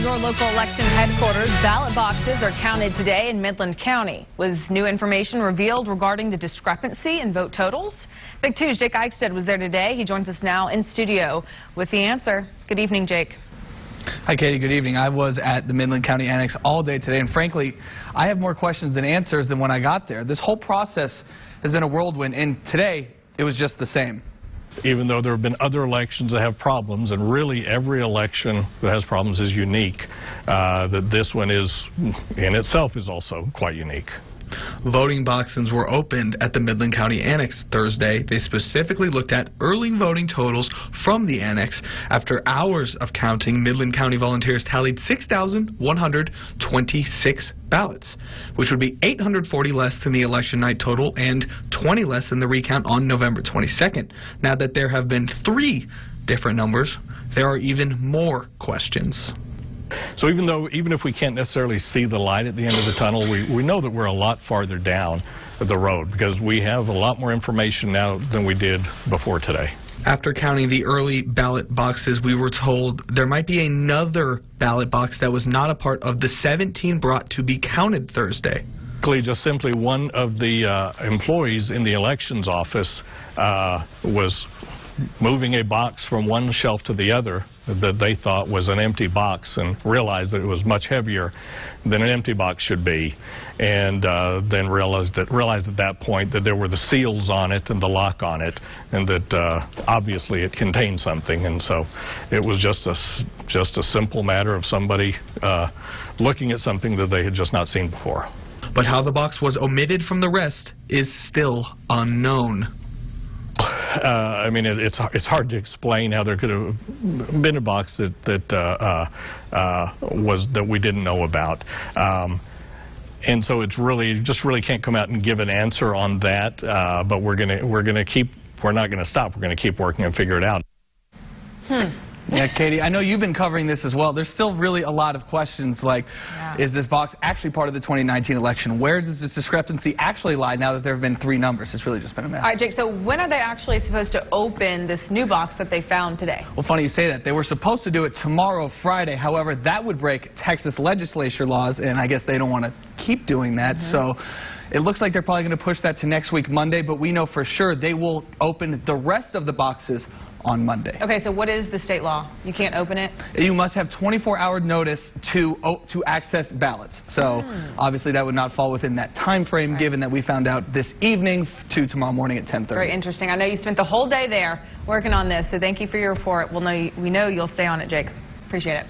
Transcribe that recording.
Your local election headquarters. Ballot boxes are counted today in Midland County. Was new information revealed regarding the discrepancy in vote totals? Big 2's Jake Eichstead was there today. He joins us now in studio with the answer. Good evening, Jake. Hi, Katie. Good evening. I was at the Midland County Annex all day today, and frankly, I have more questions than answers than when I got there. This whole process has been a whirlwind, and today it was just the same. Even though there have been other elections that have problems, and really every election that has problems is unique, that this one is, in itself, is also quite unique. Voting boxes were opened at the Midland County Annex Thursday. They specifically looked at early voting totals from the Annex. After hours of counting, Midland County volunteers tallied 6,126 ballots, which would be 840 less than the election night total and 20 less than the recount on November 22nd. Now that there have been 3 different numbers, there are even more questions. So even if we can't necessarily see the light at the end of the tunnel, we know that we're a lot farther down the road because we have a lot more information now than we did before today. After counting the early ballot boxes, we were told there might be another ballot box that was not a part of the 17 brought to be counted Thursday. Just simply one of the employees in the elections office was moving a box from one shelf to the other that they thought was an empty box and realized that it was much heavier than an empty box should be, and then realized at that point that there were the seals on it and the lock on it, and that obviously it contained something. And so it was just a simple matter of somebody looking at something that they had just not seen before. But how the box was omitted from the rest is still unknown. I mean, it's hard to explain how there could have been a box that we didn't know about, and so it's really can't come out and give an answer on that. But we're not going to stop. We're going to keep working and figure it out. Yeah, Katie, I know you've been covering this as well. There's still really a lot of questions like, is this box actually part of the 2019 election? Where does this discrepancy actually lie now that there have been 3 numbers? It's really just been a mess. All right, Jake, so when are they actually supposed to open this new box that they found today? Well, funny you say that. They were supposed to do it tomorrow, Friday. However, that would break Texas legislature laws, and I guess they don't want to keep doing that. So it looks like they're probably going to push that to next week, Monday, but we know for sure they will open the rest of the boxes on Monday. Okay, so what is the state law? You can't open it? You must have 24-hour notice to access ballots. So obviously that would not fall within that time frame, given that we found out this evening to tomorrow morning at 10:30. Very interesting. I know you spent the whole day there working on this, so thank you for your report. We know you'll stay on it, Jake. Appreciate it.